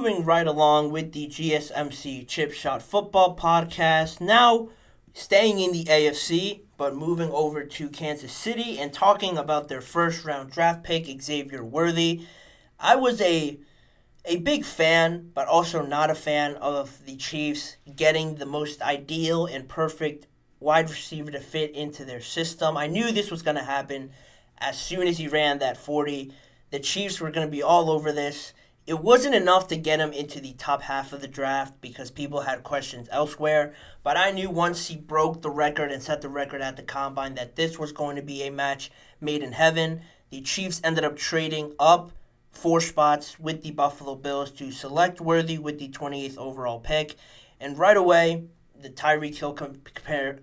moving right along with the GSMC Chip Shot Football Podcast. Now, staying in the AFC, but moving over to Kansas City and talking about their first round draft pick, Xavier Worthy. I was a big fan, but also not a fan of the Chiefs getting the most ideal and perfect wide receiver to fit into their system. I knew this was going to happen as soon as he ran that 40. The Chiefs were going to be all over this. It wasn't enough to get him into the top half of the draft because people had questions elsewhere. But I knew once he broke the record and set the record at the Combine that this was going to be a match made in heaven. The Chiefs ended up trading up 4 spots with the Buffalo Bills to select Worthy with the 28th overall pick. And right away, the Tyreek Hill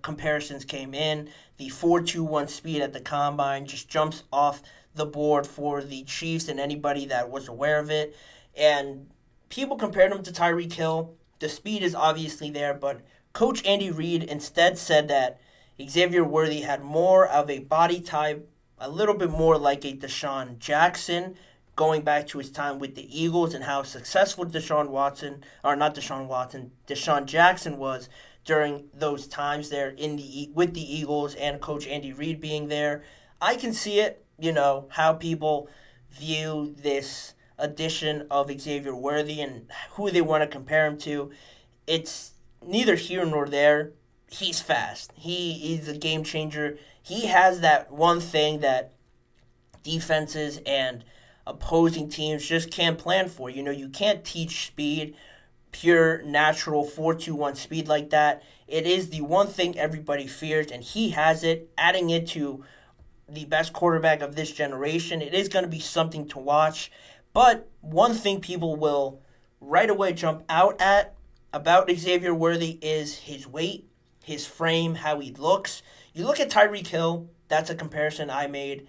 comparisons came in. The 4.21 speed at the Combine just jumps off the board for the Chiefs and anybody that was aware of it. And people compared him to Tyreek Hill. The speed is obviously there, but Coach Andy Reid instead said that Xavier Worthy had more of a body type, a little bit more like a DeSean Jackson, going back to his time with the Eagles and how successful DeSean Jackson was during those times there with the Eagles and Coach Andy Reid being there. I can see it, how people view this addition of Xavier Worthy and who they want to compare him to. It's neither here nor there. He's fast. He is a game changer. He has that one thing that defenses and opposing teams just can't plan for. You can't teach speed, pure, natural 4.21 speed like that. It is the one thing everybody fears, and he has it. Adding it to the best quarterback of this generation, it is going to be something to watch. But one thing people will right away jump out at about Xavier Worthy is his weight, his frame, how he looks. You look at Tyreek Hill, that's a comparison I made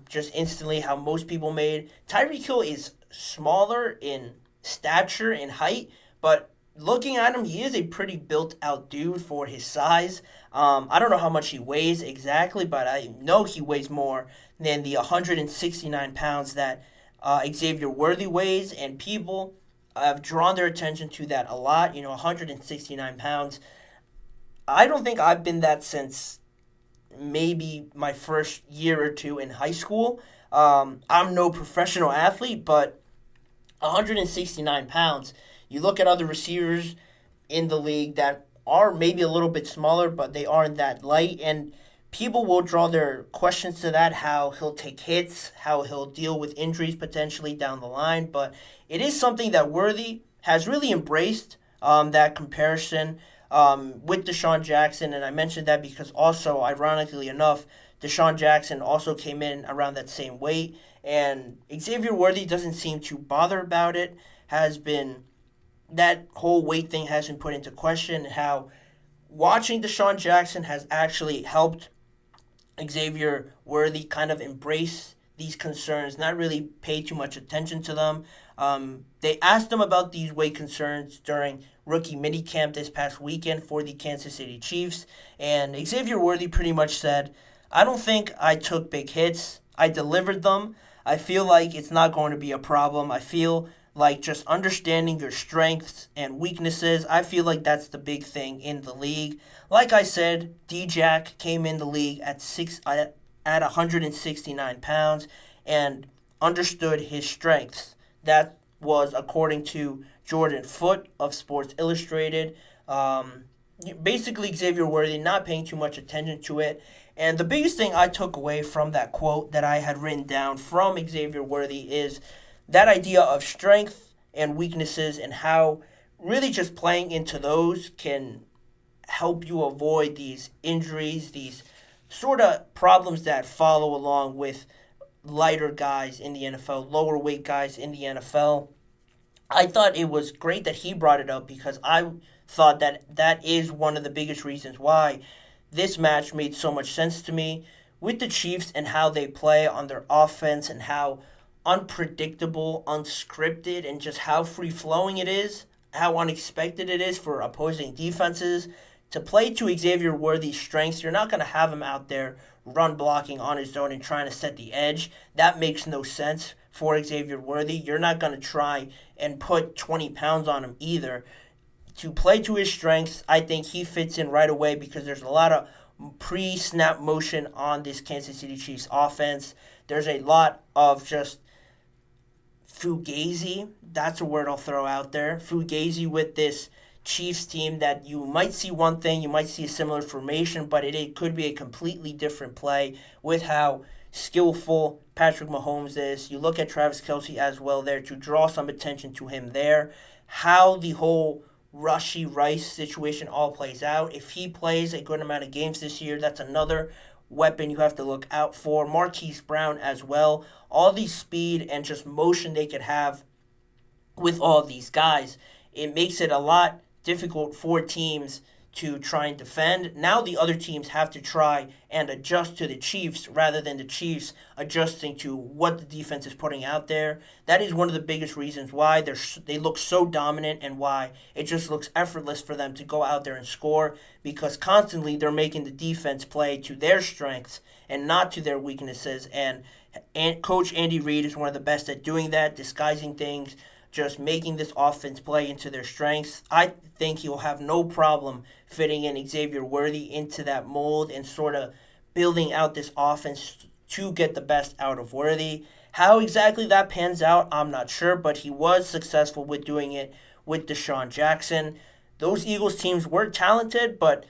just instantly, how most people made. Tyreek Hill is smaller in stature and height, but looking at him, he is a pretty built-out dude for his size. I don't know how much he weighs exactly, but I know he weighs more than the 169 pounds that Xavier Worthy weighs, and people have drawn their attention to that a lot. 169 pounds. I don't think I've been that since maybe my first year or two in high school. I'm no professional athlete, but 169 pounds. You look at other receivers in the league that are maybe a little bit smaller, but they aren't that light, and people will draw their questions to that, how he'll take hits, how he'll deal with injuries potentially down the line. But it is something that Worthy has really embraced, that comparison with DeSean Jackson. And I mentioned that because also, ironically enough, DeSean Jackson also came in around that same weight. And Xavier Worthy doesn't seem too bothered about it. That whole weight thing has been put into question. How watching DeSean Jackson has actually helped Xavier Worthy kind of embrace these concerns, not really pay too much attention to them. They asked him about these weight concerns during rookie minicamp this past weekend for the Kansas City Chiefs, and Xavier Worthy pretty much said, "I don't think I took big hits. I delivered them. I feel like it's not going to be a problem. I feel like just understanding your strengths and weaknesses, I feel like that's the big thing in the league. Like I said, D-Jack came in the league at 169 pounds and understood his strengths. That was according to Jordan Foote of Sports Illustrated. Basically, Xavier Worthy not paying too much attention to it. And the biggest thing I took away from that quote that I had written down from Xavier Worthy is that idea of strength and weaknesses, and how really just playing into those can help you avoid these injuries, these sort of problems that follow along with lighter guys in the NFL, lower weight guys in the NFL. I thought it was great that he brought it up because I thought that is one of the biggest reasons why this match made so much sense to me with the Chiefs and how they play on their offense and how unpredictable, unscripted, and just how free-flowing it is, how unexpected it is for opposing defenses. To play to Xavier Worthy's strengths, you're not going to have him out there run blocking on his own and trying to set the edge. That makes no sense for Xavier Worthy. You're not going to try and put 20 pounds on him either. To play to his strengths, I think he fits in right away because there's a lot of pre-snap motion on this Kansas City Chiefs offense. There's a lot of just fugazi. That's a word I'll throw out there. Fugazi with this Chiefs team that you might see one thing, you might see a similar formation, but it could be a completely different play with how skillful Patrick Mahomes is. You look at Travis Kelce as well there to draw some attention to him there. How the whole Rushy Rice situation all plays out. If he plays a good amount of games this year, that's another weapon you have to look out for. Marquise Brown as well. All the speed and just motion they could have with all of these guys, it makes it a lot difficult for teams to try and defend. Now the other teams have to try and adjust to the Chiefs rather than the Chiefs adjusting to what the defense is putting out there. That is one of the biggest reasons why they look so dominant and why it just looks effortless for them to go out there and score, because constantly they're making the defense play to their strengths and not to their weaknesses. And Coach Andy Reid is one of the best at doing that, disguising things, just making this offense play into their strengths. I think he'll have no problem fitting in Xavier Worthy into that mold and sort of building out this offense to get the best out of Worthy. How exactly that pans out, I'm not sure, but he was successful with doing it with DeSean Jackson. Those Eagles teams were talented, but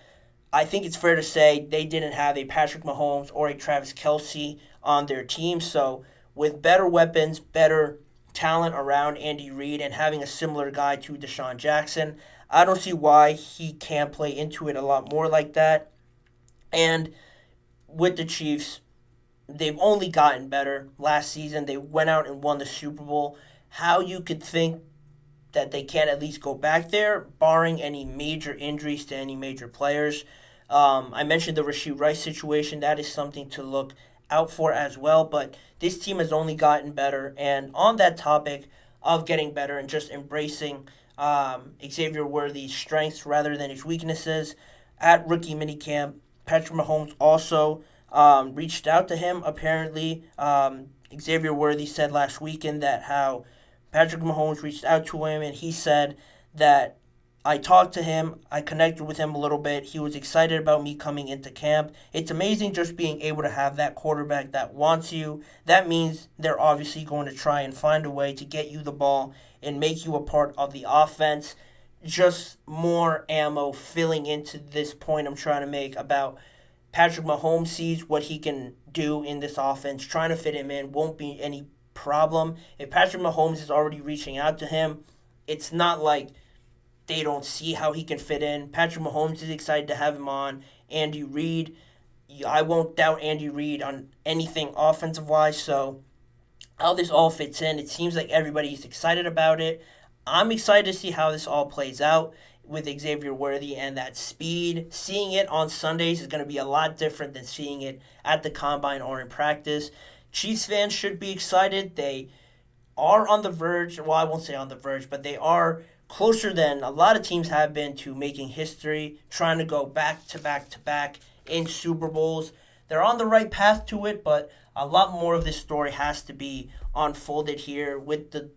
I think it's fair to say they didn't have a Patrick Mahomes or a Travis Kelce on their team. So with better weapons, better talent around Andy Reid, and having a similar guy to DeSean Jackson, I don't see why he can't play into it a lot more like that. And with the Chiefs, they've only gotten better. Last season, they went out and won the Super Bowl. How you could think that they can't at least go back there, barring any major injuries to any major players. I mentioned the Rashee Rice situation. That is something to look out for as well, but this team has only gotten better. And on that topic of getting better and just embracing Xavier Worthy's strengths rather than his weaknesses, at rookie minicamp, Patrick Mahomes also reached out to him. Apparently, Xavier Worthy said last weekend that how Patrick Mahomes reached out to him, and he said that I talked to him, I connected with him a little bit. He was excited about me coming into camp. It's amazing just being able to have that quarterback that wants you. That means they're obviously going to try and find a way to get you the ball and make you a part of the offense. Just more ammo filling into this point I'm trying to make about Patrick Mahomes sees what he can do in this offense. Trying to fit him in won't be any problem. If Patrick Mahomes is already reaching out to him, it's not like they don't see how he can fit in. Patrick Mahomes is excited to have him on. Andy Reid, I won't doubt Andy Reid on anything offensive-wise. So how this all fits in, it seems like everybody's excited about it. I'm excited to see how this all plays out with Xavier Worthy and that speed. Seeing it on Sundays is going to be a lot different than seeing it at the Combine or in practice. Chiefs fans should be excited. They are on the verge. Well, I won't say on the verge, but they are closer than a lot of teams have been to making history, trying to go back to back to back in Super Bowls. They're on the right path to it, but a lot more of this story has to be unfolded here with the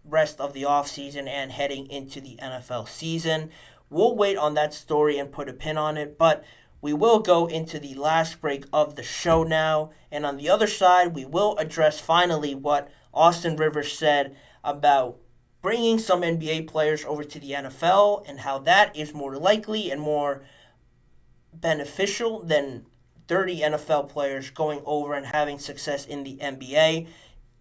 rest of the offseason and heading into the NFL season. We'll wait on that story and put a pin on it, but we will go into the last break of the show now. And on the other side, we will address finally what Austin Rivers said about bringing some NBA players over to the NFL and how that is more likely and more beneficial than 30 NFL players going over and having success in the NBA.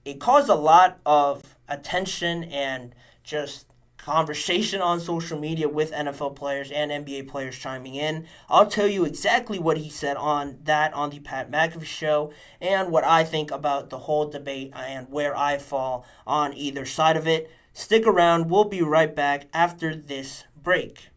It caused a lot of attention and just conversation on social media with NFL players and NBA players chiming in. I'll tell you exactly what he said on that on the Pat McAfee show and what I think about the whole debate and where I fall on either side of it. Stick around. We'll be right back after this break.